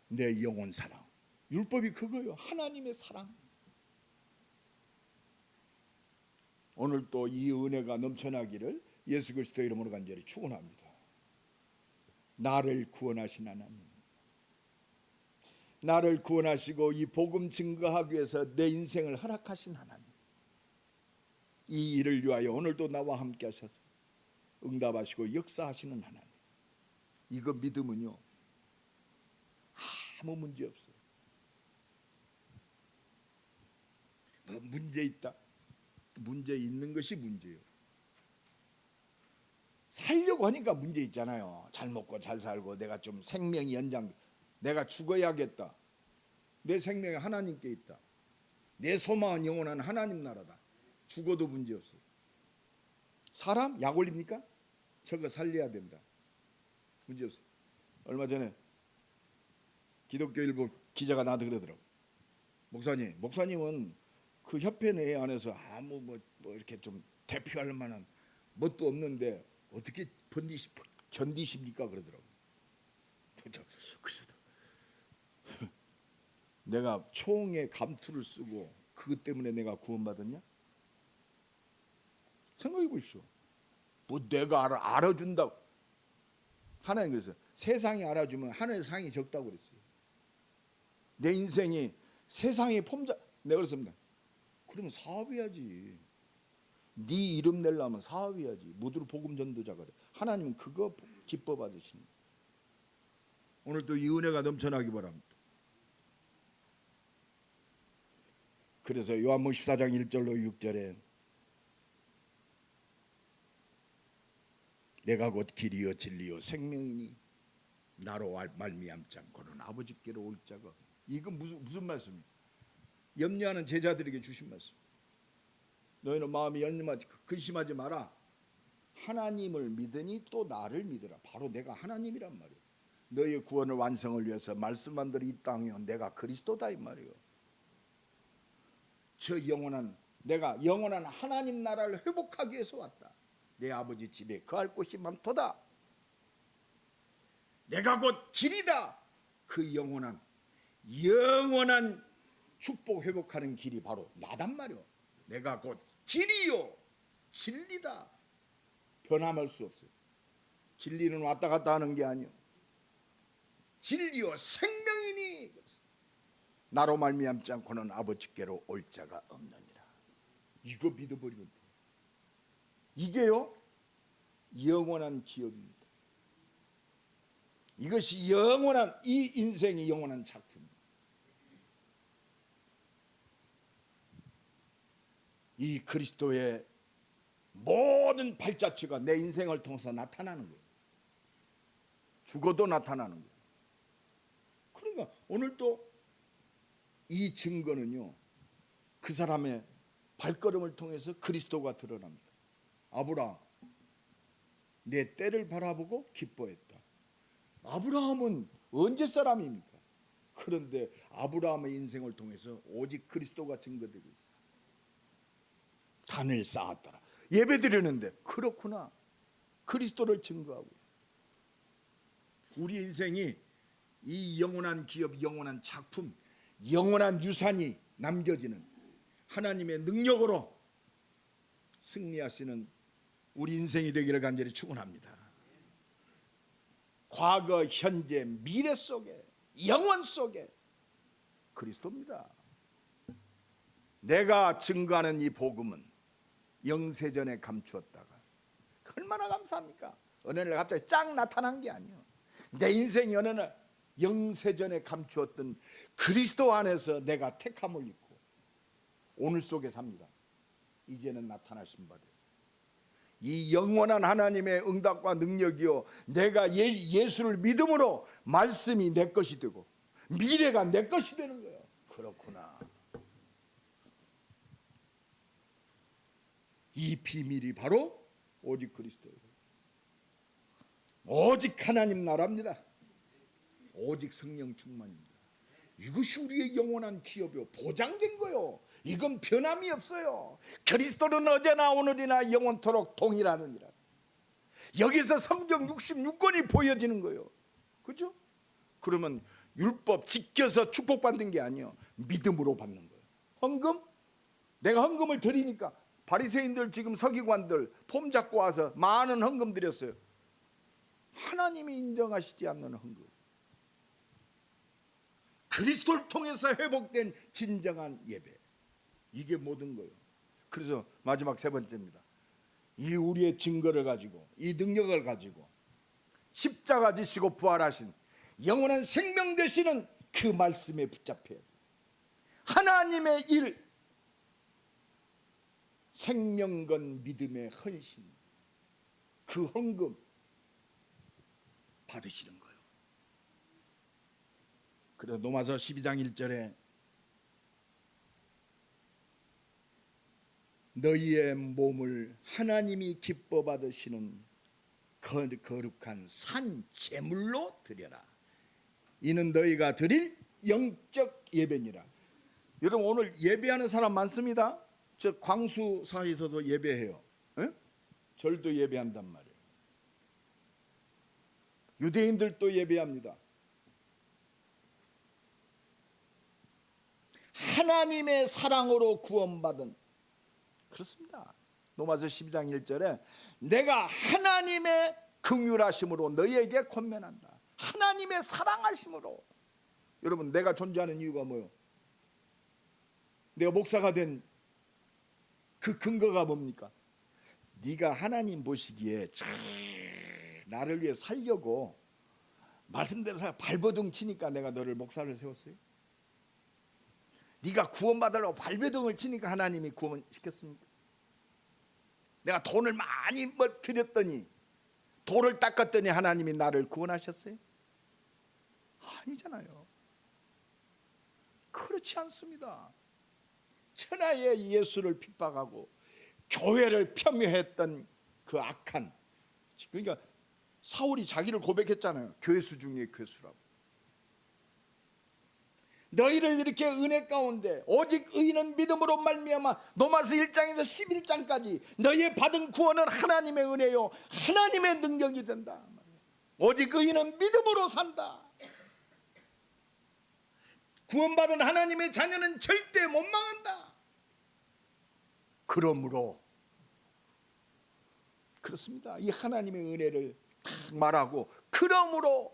Speaker 1: 내 영혼 사랑. 율법이 그거예요. 하나님의 사랑. 오늘 또 이 은혜가 넘쳐나기를 예수 그리스도 이름으로 간절히 축원합니다. 나를 구원하신 하나님, 나를 구원하시고 이 복음 증거하기 위해서 내 인생을 허락하신 하나님, 이 일을 위하여 오늘도 나와 함께 하셔서 응답하시고 역사하시는 하나님, 이거 믿으면요 아무 문제 없어요. 뭐 문제 있다, 문제 있는 것이 문제예요. 살려고 하니까 문제 있잖아요. 잘 먹고 잘 살고 내가 좀 생명이 연장, 내가 죽어야겠다. 내 생명이 하나님께 있다. 내 소망은 영원한 하나님 나라다. 죽어도 문제 없어요. 사람 약 올립니까? 저거 살려야 된다. 문제 없어요. 얼마 전에 기독교일보 기자가 나한테 그러더라고. 목사님은 그 협회 내 안에서 아무 뭐 이렇게 좀 대표할 만한 뭣도 없는데 어떻게 견디십니까? 그러더라고. 그래서 내가 총에 감투를 쓰고 그것 때문에 내가 구원받았냐? 생각해 보십시오. 뭐 내가 알아준다고. 하나님 그래서 세상이 알아주면 하늘의 상이 적다고 그랬어요. 내 인생이 세상의 폼자, 내가 그랬습니다. 그러면 사업해야지. 네 이름 내려면 사업해야지. 모두를 복음 전도자가 돼. 하나님은 그거 기뻐 받으시는 거예요. 오늘도 이 은혜가 넘쳐나기 바랍니다. 그래서 요한복음 14장 1절로 6절에 내가 곧 길이요 진리요 생명이니 나로 말미암지 않고는 아버지께로 올 자가. 이건 무슨 말씀이에요? 염려하는 제자들에게 주신 말씀. 너희는 마음이 근심하지 마라. 하나님을 믿으니 또 나를 믿으라. 바로 내가 하나님이란 말이에요. 너희의 구원을 완성을 위해서 말씀한 대로 이 땅에 온 내가 그리스도다 이 말이에요. 내가 영원한 하나님 나라를 회복하기 위해서 왔다. 내 아버지 집에 거할 곳이 많도다. 내가 곧 길이다. 그 영원한 축복 회복하는 길이 바로 나단 말이요. 내가 곧 길이요 진리다. 변함할 수 없어요. 진리는 왔다 갔다 하는 게 아니요. 진리요 생명이니 나로 말미암지 않고는 아버지께로 올 자가 없느니라. 이거 믿어버리면 돼요. 이게요 영원한 기업입니다. 이것이 영원한, 이 인생이 영원한 작품입니다. 이 그리스도의 모든 발자취가 내 인생을 통해서 나타나는 거예요. 죽어도 나타나는 거예요. 그러니까 오늘도 이 증거는요 그 사람의 발걸음을 통해서 그리스도가 드러납니다. 아브라함 내 때를 바라보고 기뻐했다. 아브라함은 언제 사람입니까? 그런데 아브라함의 인생을 통해서 오직 그리스도가 증거되고 있어요. 단을 쌓았더라. 예배 드리는데 그렇구나. 그리스도를 증거하고 있어요. 우리 인생이 이 영원한 기업, 영원한 작품, 영원한 유산이 남겨지는 하나님의 능력으로 승리하시는 우리 인생이 되기를 간절히 축원합니다. 과거, 현재, 미래 속에, 영원 속에 그리스도입니다. 내가 증거하는 이 복음은 영세전에 감추었다가 얼마나 감사합니까? 어느 날 갑자기 쫙 나타난 게 아니에요. 내 인생이 어느 날 영세전에 감추었던 그리스도 안에서 내가 택함을 입고 오늘 속에 삽니다. 이제는 나타나신 바 됐어요. 이 영원한 하나님의 응답과 능력이요 내가 예수를 믿음으로 말씀이 내 것이 되고 미래가 내 것이 되는 거예요. 그렇구나. 이 비밀이 바로 오직 그리스도예요. 오직 하나님 나라입니다. 오직 성령 충만입니다. 이것이 우리의 영원한 기업이요 보장된 거요. 이건 변함이 없어요. 그리스도는 어제나 오늘이나 영원토록 동일하느니라. 여기서 성경 66권이 보여지는 거예요. 그렇죠? 그러면 율법 지켜서 축복받는 게 아니에요. 믿음으로 받는 거예요. 헌금? 내가 헌금을 드리니까 바리새인들 지금 서기관들 폼 잡고 와서 많은 헌금 드렸어요. 하나님이 인정하시지 않는 헌금. 그리스도를 통해서 회복된 진정한 예배. 이게 모든 거예요. 그래서 마지막 세 번째입니다. 이 우리의 증거를 가지고, 이 능력을 가지고 십자가 지시고 부활하신 영원한 생명 되시는 그 말씀에 붙잡혀야 돼요. 하나님의 일, 생명건 믿음의 헌신, 그 헌금 받으시는 거예요. 그래서 로마서 12장 1절에 너희의 몸을 하나님이 기뻐 받으시는 거룩한 산 제물로 드려라. 이는 너희가 드릴 영적 예배니라. 여러분 오늘 예배하는 사람 많습니다. 저 광수사에서도 예배해요. 에? 절도 예배한단 말이에요. 유대인들도 예배합니다. 하나님의 사랑으로 구원받은, 그렇습니다. 로마서 12장 1절에 내가 하나님의 긍휼하심으로 너희에게 권면한다. 하나님의 사랑하심으로. 여러분 내가 존재하는 이유가 뭐예요? 내가 목사가 된 그 근거가 뭡니까? 네가 하나님 보시기에 나를 위해 살려고 말씀대로 발버둥 치니까 내가 너를 목사를 세웠어요? 네가 구원받으려고 발버둥을 치니까 하나님이 구원시켰습니까? 내가 돈을 많이 드렸더니, 돌을 닦았더니 하나님이 나를 구원하셨어요? 아니잖아요. 그렇지 않습니다. 천하의 예수를 핍박하고 교회를 폄훼했던 그 악한, 그러니까 사울이 자기를 고백했잖아요. 괴수 중에 괴수라고. 너희를 이렇게 은혜 가운데 오직 의인은 믿음으로 말미암아, 로마서 1장에서 11장까지 너희의 받은 구원은 하나님의 은혜요 하나님의 능력이 된다. 오직 의인은 믿음으로 산다. 구원받은 하나님의 자녀는 절대 못 망한다. 그러므로 그렇습니다. 이 하나님의 은혜를 딱 말하고, 그러므로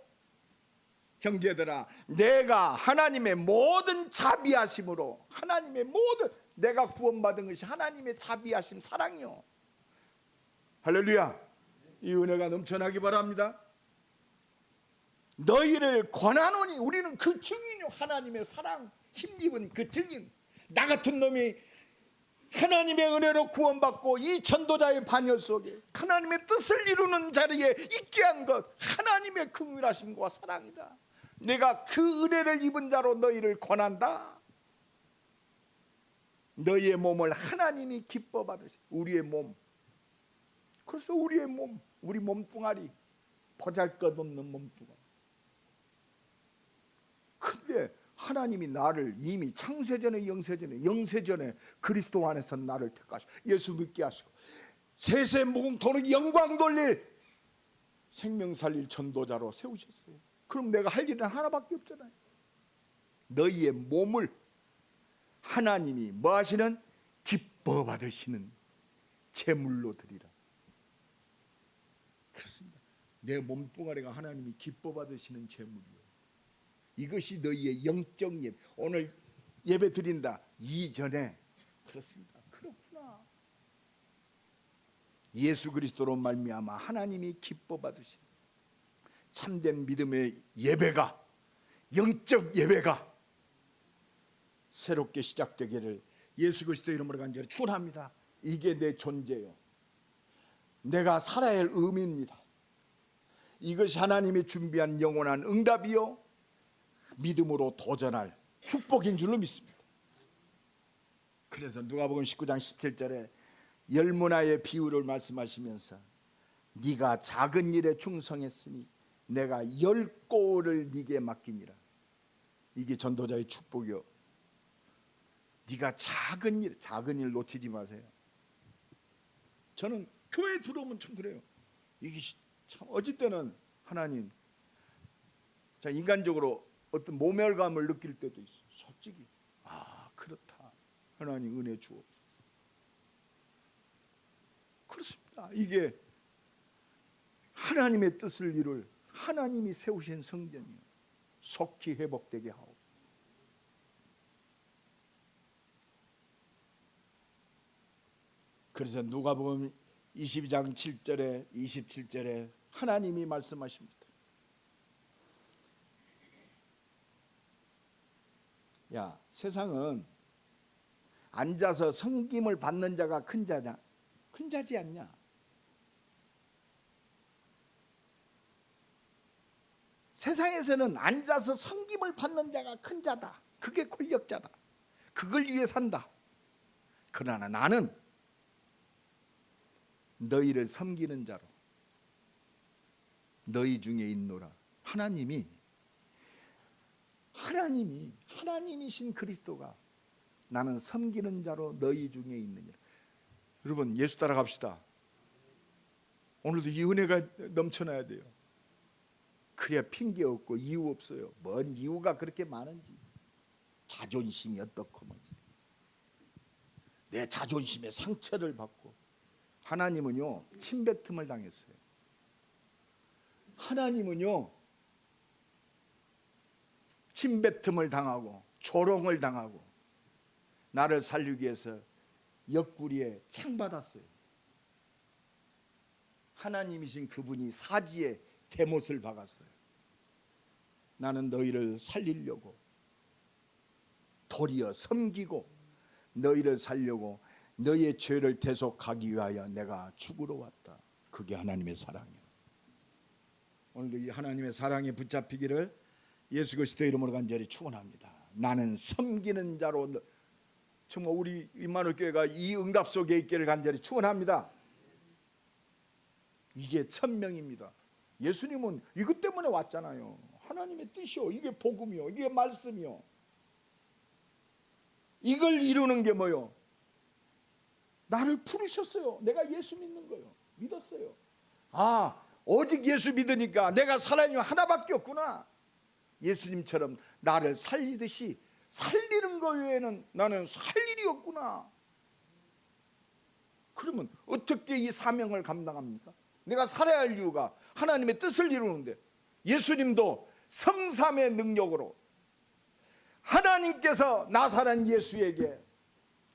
Speaker 1: 형제들아 내가 하나님의 모든 자비하심으로, 하나님의 모든, 내가 구원받은 것이 하나님의 자비하심 사랑이요. 할렐루야. 이 은혜가 넘쳐나기 바랍니다. 너희를 권하노니, 우리는 그 증인이요. 하나님의 사랑 힘입은 그 증인. 나 같은 놈이 하나님의 은혜로 구원받고 이 전도자의 반열 속에 하나님의 뜻을 이루는 자리에 있게 한 것, 하나님의 긍휼하심과 사랑이다. 내가 그 은혜를 입은 자로 너희를 권한다. 너희의 몸을 하나님이 기뻐 받으시, 우리의 몸. 그래서 우리의 몸, 우리 몸뚱아리, 보잘것없는 몸뚱아리. 근데 하나님이 나를 이미 창세전에 영세전에 그리스도 안에서 나를 택하시고 예수 믿게 하시고 세세 무궁토록 영광 돌릴 생명 살릴 전도자로 세우셨어요. 그럼 내가 할 일은 하나밖에 없잖아요. 너희의 몸을 하나님이 뭐 하시는? 기뻐 받으시는 제물로 드리라. 그렇습니다. 내 몸뚱아리가 하나님이 기뻐 받으시는 제물이요. 이것이 너희의 영적 예배. 오늘 예배 드린다 이전에, 그렇습니다. 그렇구나. 예수 그리스도로 말미암아 하나님이 기뻐 받으신 참된 믿음의 예배가, 영적 예배가 새롭게 시작되기를 예수 그리스도 이름으로 간절히 축원합니다. 이게 내 존재요. 내가 살아야 할 의미입니다. 이것이 하나님이 준비한 영원한 응답이요 믿음으로 도전할 축복인 줄로 믿습니다. 그래서 누가복음 19장 17절에 열문화의 비유를 말씀하시면서 네가 작은 일에 충성했으니 내가 10골을 네게 맡기니라. 이게 전도자의 축복이요. 네가 작은 일 놓치지 마세요. 저는 교회 들어오면 참 그래요. 이게 참 어찌 때는 하나님, 자 인간적으로 어떤 모멸감을 느낄 때도 있어요. 솔직히 그렇다. 하나님 은혜 주옵소서. 그렇습니다. 이게 하나님의 뜻을 이룰 하나님이 세우신 성전이요, 속히 회복되게 하옵소서. 그래서 누가복음 22장 7절에 27절에 하나님이 말씀하십니다. 야, 세상은 앉아서 섬김을 받는 자가 큰 자냐? 큰 자지 않냐? 세상에서는 앉아서 섬김을 받는 자가 큰 자다. 그게 권력자다. 그걸 위해 산다. 그러나 나는 너희를 섬기는 자로 너희 중에 있노라. 하나님이신 그리스도가 나는 섬기는 자로 너희 중에 있느니라. 여러분, 예수 따라갑시다. 오늘도 이 은혜가 넘쳐나야 돼요. 그래야 핑계 없고 이유 없어요. 뭔 이유가 그렇게 많은지. 자존심이 어떻고 뭔지. 내 자존심에 상처를 받고. 하나님은요, 침뱉음을 당했어요. 하나님은요, 침뱉음을 당하고 조롱을 당하고 나를 살리기 위해서 옆구리에 창 받았어요. 하나님이신 그분이 사지에 대못을 박았어요. 나는 너희를 살리려고, 도리어 섬기고 너희를 살려고 너희의 죄를 대속하기 위하여 내가 죽으러 왔다. 그게 하나님의 사랑이에요. 오늘도 이 하나님의 사랑에 붙잡히기를 예수 그리스도 이름으로 간절히 축원합니다. 나는 섬기는 자로, 정말 우리 임마누엘 교회가 이 응답 속에 있기를 간절히 축원합니다. 이게 1000명입니다. 예수님은 이것 때문에 왔잖아요. 하나님의 뜻이요, 이게 복음이요, 이게 말씀이요. 이걸 이루는 게 뭐요? 나를 부르셨어요. 내가 예수 믿는 거요. 믿었어요. 아, 오직 예수 믿으니까 내가 살아있는 하나밖에 없구나. 예수님처럼 나를 살리듯이 살리는 거 외에는 나는 살 일이 없구나. 그러면 어떻게 이 사명을 감당합니까? 내가 살아야 할 이유가 하나님의 뜻을 이루는데, 예수님도 성삼의 능력으로 하나님께서 나사렛 예수에게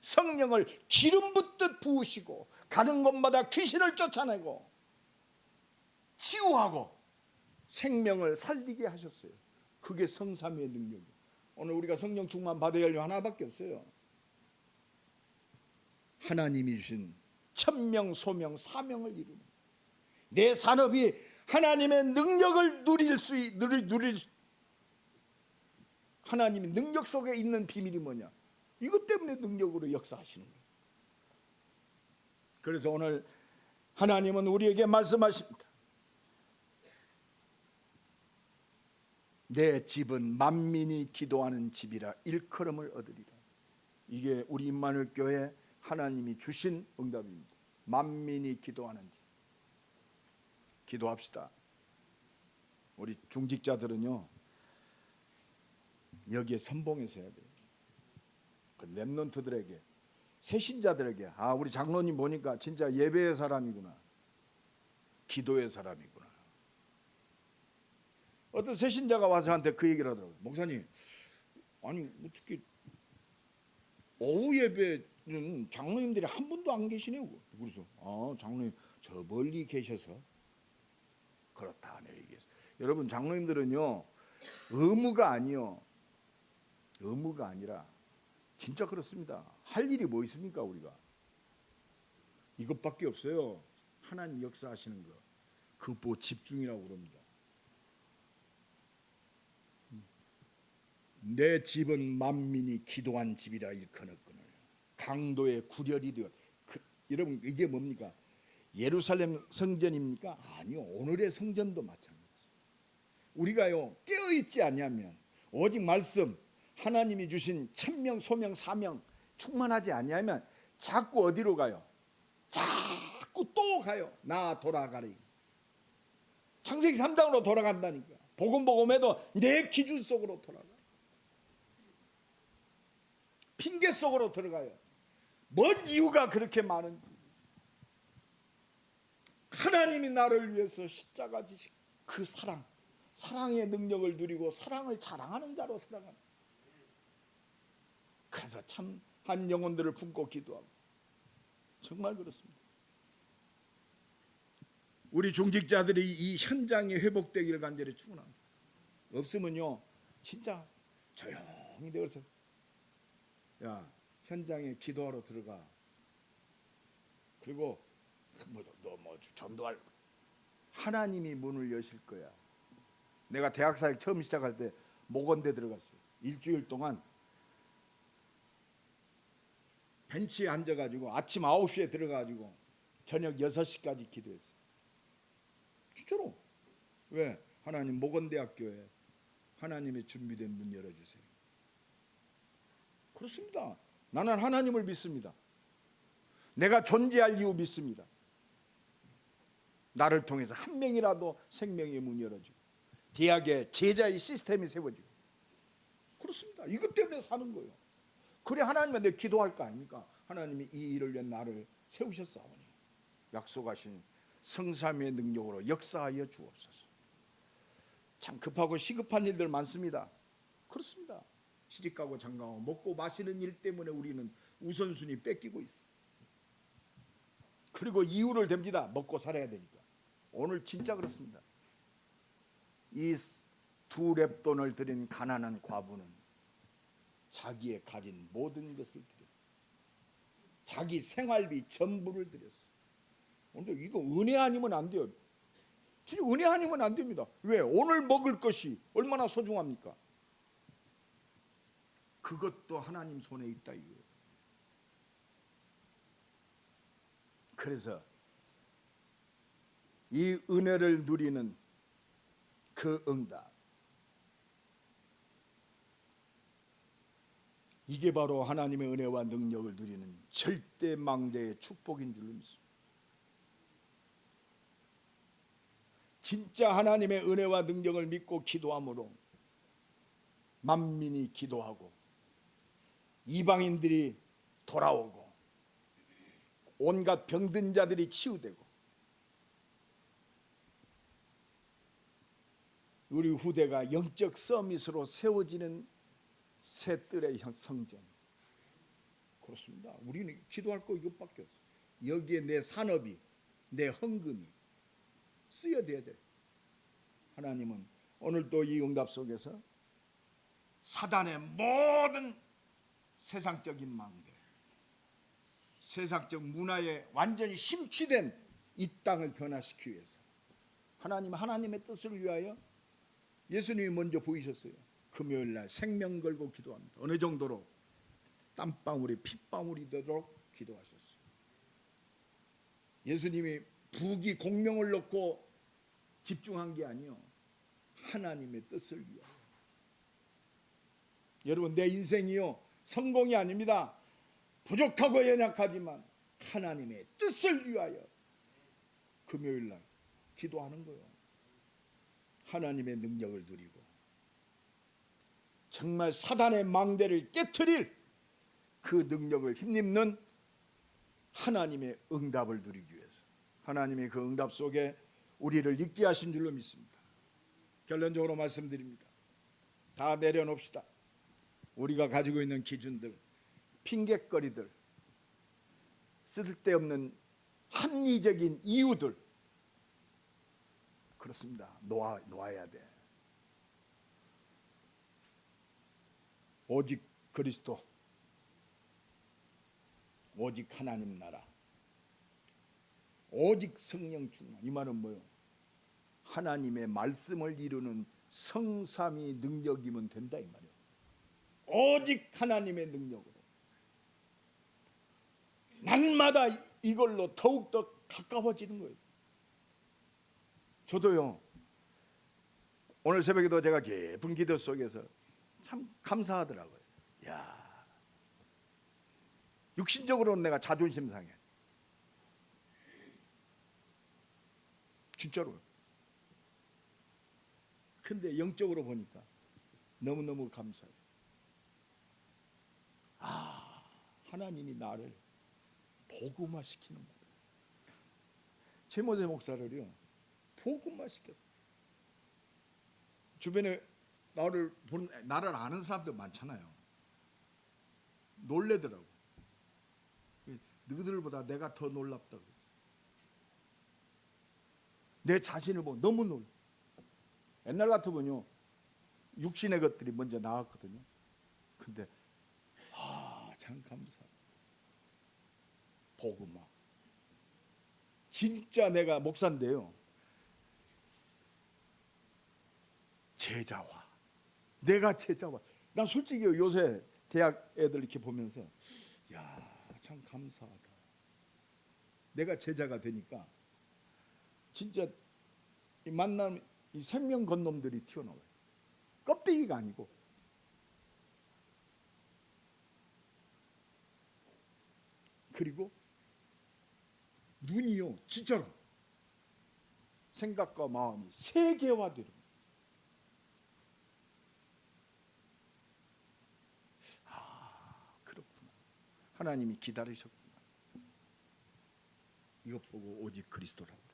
Speaker 1: 성령을 기름 붓듯 부으시고 가는 곳마다 귀신을 쫓아내고 치유하고 생명을 살리게 하셨어요. 그게 성삼위의 능력이에요. 오늘 우리가 성령 충만 받아야 할 일 하나밖에 없어요. 하나님이 주신 천명, 소명, 사명을 이루는 내 산업이 하나님의 능력을 누릴 하나님의 능력 속에 있는 비밀이 뭐냐? 이것 때문에 능력으로 역사하시는 거예요. 그래서 오늘 하나님은 우리에게 말씀하십니다. 내 집은 만민이 기도하는 집이라 일컬음을 얻으리라. 이게 우리 임마누엘 교회 하나님이 주신 응답입니다. 만민이 기도하는 집. 기도합시다. 우리 중직자들은요, 여기에 선봉해서 해야 돼요. 그 렘넌트들에게, 새신자들에게, 아, 우리 장로님 보니까 진짜 예배의 사람이구나, 기도의 사람이구나. 어떤 새신자가 와서 저한테 그 얘기를 하더라고요. 목사님, 아니 어떻게 오후 예배는 장로님들이 한 분도 안 계시네요. 그래서 아, 장로님 저 멀리 계셔서 그렇다 하네 얘기했어요. 여러분, 장로님들은요, 의무가 아니요, 의무가 아니라 진짜 그렇습니다. 할 일이 뭐 있습니까? 우리가 이것밖에 없어요. 하나님 역사하시는 거, 그 뭐 집중이라고 그럽니다. 내 집은 만민이 기도한 집이라 일컬었거늘 강도의 구렬이 되어. 여러분, 이게 뭡니까? 예루살렘 성전입니까? 아니요, 오늘의 성전도 마찬가지. 우리가요 깨어있지 아니하면, 오직 말씀 하나님이 주신 천명, 소명, 사명 충만하지 아니하면 자꾸 어디로 가요? 자꾸 또 가요. 나 돌아가리. 창세기 3장으로 돌아간다니까. 복음해도 내 기준 속으로 돌아가. 핑계 속으로 들어가요. 뭔 이유가 그렇게 많은지. 하나님이 나를 위해서 십자가 지신 그 사랑의 능력을 누리고 사랑을 자랑하는 자로 살아가는. 그래서 참 한 영혼들을 품고 기도하고. 정말 그렇습니다. 우리 중직자들이 이 현장이 회복되기를 간절히 축원합니다. 없으면요 진짜 조용히 되어서 야 현장에 기도하러 들어가. 그리고 너 전도할 하나님이 문을 여실 거야. 내가 대학 사역 처음 시작할 때 목원대 들어갔어요. 일주일 동안 벤치에 앉아가지고 아침 9시에 들어가가지고 저녁 6시까지 기도했어요. 진짜로. 왜? 하나님 목원대학교에 하나님의 준비된 문 열어주세요. 그렇습니다. 나는 하나님을 믿습니다. 내가 존재할 이유 믿습니다. 나를 통해서 한 명이라도 생명의 문 열어주고 대학에 제자의 시스템이 세워지고. 그렇습니다. 이것 때문에 사는 거예요. 그래 하나님한테 기도할 거 아닙니까? 하나님이 이 일을 위해 나를 세우셨사오니 약속하신 성삼위의 능력으로 역사하여 주옵소서. 참 급하고 시급한 일들 많습니다. 그렇습니다. 시집가고 장가고 먹고 마시는 일 때문에 우리는 우선순위 뺏기고 있어요. 그리고 이유를 댑니다. 먹고 살아야 되니까. 오늘 진짜 그렇습니다. 이 2렙돈을 들인 가난한 과부는 자기의 가진 모든 것을 드렸어요. 자기 생활비 전부를 드렸어요. 근데 이거 은혜 아니면 안 돼요. 진짜 은혜 아니면 안 됩니다. 왜? 오늘 먹을 것이 얼마나 소중합니까? 그것도 하나님 손에 있다 이거예요. 그래서 이 은혜를 누리는 그 응답, 이게 바로 하나님의 은혜와 능력을 누리는 절대망대의 축복인 줄로 믿습니다. 진짜 하나님의 은혜와 능력을 믿고 기도함으로 만민이 기도하고 이방인들이 돌아오고 온갖 병든 자들이 치유되고 우리 후대가 영적 서밋으로 세워지는 새 뜰의 성전. 그렇습니다. 우리는 기도할 거 이것밖에 없어요. 여기에 내 산업이 내 헌금이 쓰여져야 돼요. 하나님은 오늘도 이 응답 속에서 사단의 모든 세상적인 망대, 세상적 문화에 완전히 심취된 이 땅을 변화시키기 위해서 하나님의 뜻을 위하여 예수님이 먼저 보이셨어요. 금요일날 생명 걸고 기도합니다. 어느 정도로? 땀방울이 핏방울이 되도록 기도하셨어요. 예수님이 부귀 공명을 놓고 집중한 게 아니요, 하나님의 뜻을 위하여. 여러분, 내 인생이요 성공이 아닙니다. 부족하고 연약하지만 하나님의 뜻을 위하여 금요일날 기도하는 거예요. 하나님의 능력을 누리고 정말 사단의 망대를 깨트릴 그 능력을 힘입는 하나님의 응답을 누리기 위해서 하나님의 그 응답 속에 우리를 있게 하신 줄로 믿습니다. 결론적으로 말씀드립니다. 다 내려놓읍시다. 우리가 가지고 있는 기준들, 핑곗거리들, 쓸데없는 합리적인 이유들, 그렇습니다. 놓아야 돼. 오직 그리스도, 오직 하나님 나라, 오직 성령 충만. 이 말은 뭐예요? 하나님의 말씀을 이루는 성삼위 능력이면 된다 이 말이에요. 오직 하나님의 능력으로 날마다 이걸로 더욱더 가까워지는 거예요. 저도요, 오늘 새벽에도 제가 깊은 기도 속에서 참 감사하더라고요. 야, 육신적으로는 내가 자존심 상해. 진짜로요. 근데 영적으로 보니까 너무너무 감사해요. 하나님이 나를 복음화시키는 거예요. 최모세 목사를요 복음화 시켰어요. 주변에 나를 아는 사람들 많잖아요. 놀래더라고. 너희들보다 내가 더 놀랍다고 그랬어요. 내 자신을 보고 너무 놀라. 옛날 같으면요 육신의 것들이 먼저 나왔거든요. 근데 참 감사. 복음화. 진짜 내가 목사인데요. 제자화. 내가 제자화. 난 솔직히 요새 대학 애들 이렇게 보면서 참 감사하다. 내가 제자가 되니까 진짜 이 만남 이 생명 건 놈들이 튀어나와요. 껍데기가 아니고. 그리고 눈이요 진짜로 생각과 마음이 세계화되는. 그렇구나. 하나님이 기다리셨구나. 이것 보고 오직 그리스도라고 그래.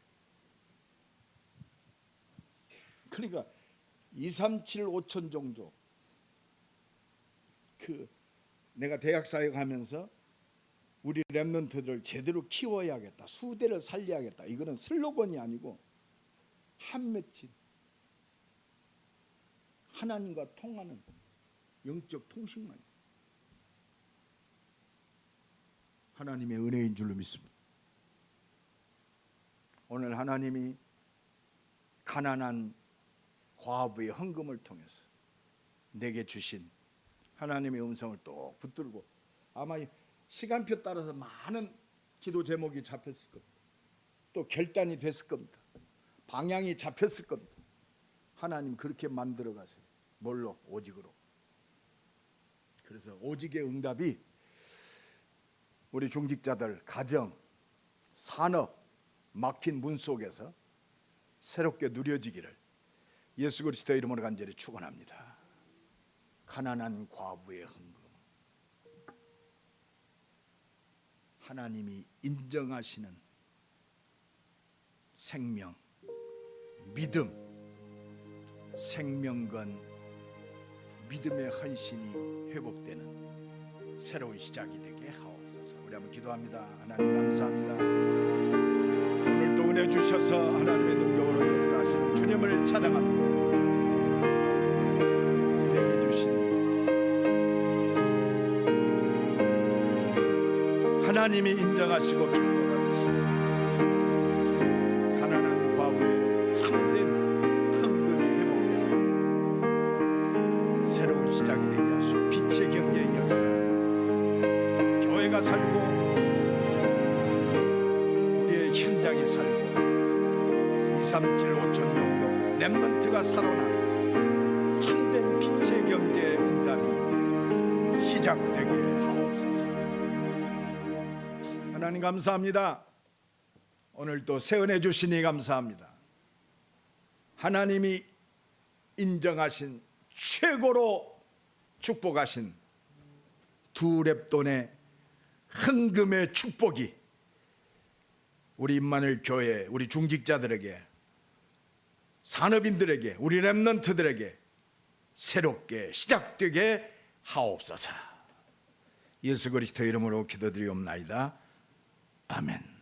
Speaker 1: 그러니까 237 5천 종족 내가 대학 사역하면서 우리 렘넌트들을 제대로 키워야겠다. 수대를 살려야겠다. 이거는 슬로건이 아니고 한 맺힌 하나님과 통하는 영적 통신만 하나님의 은혜인 줄로 믿습니다. 오늘 하나님이 가난한 과부의 헌금을 통해서 내게 주신 하나님의 음성을 또 붙들고 아마 시간표 따라서 많은 기도 제목이 잡혔을 겁니다. 또 결단이 됐을 겁니다. 방향이 잡혔을 겁니다. 하나님 그렇게 만들어 가세요. 뭘로? 오직으로. 그래서 오직의 응답이 우리 중직자들 가정, 산업, 막힌 문 속에서 새롭게 누려지기를 예수 그리스도의 이름으로 간절히 축원합니다. 가난한 과부의 헌금. 하나님이 인정하시는 생명, 믿음, 생명건 믿음의 헌신이 회복되는 새로운 시작이 되게 하옵소서. 우리 한번 기도합니다. 하나님 감사합니다. 오늘도 은혜 주셔서 하나님의 능력으로 역사하시는 주님을 찬양합니다. 내게 주신 하나님이 인정하시고 기뻐받으시는 가난한 과부의 참된 헌금이 회복되는 새로운 시작이 되게 하시고 빛의 경제의 역사, 교회가 살고 우리의 현장이 살고 237 5천 정도 렘넌트가 살아나는 참된 빛의 경제의 응답이 시작되게 하옵소서. 하나님 감사합니다. 오늘 또 새 은혜 주시니 감사합니다. 하나님이 인정하신 최고로 축복하신 두 렙돈의 헌금의 축복이 우리 임마누엘 교회, 우리 중직자들에게, 산업인들에게, 우리 렘넌트들에게 새롭게 시작되게 하옵소서. 예수 그리스도 이름으로 기도드리옵나이다. 아멘.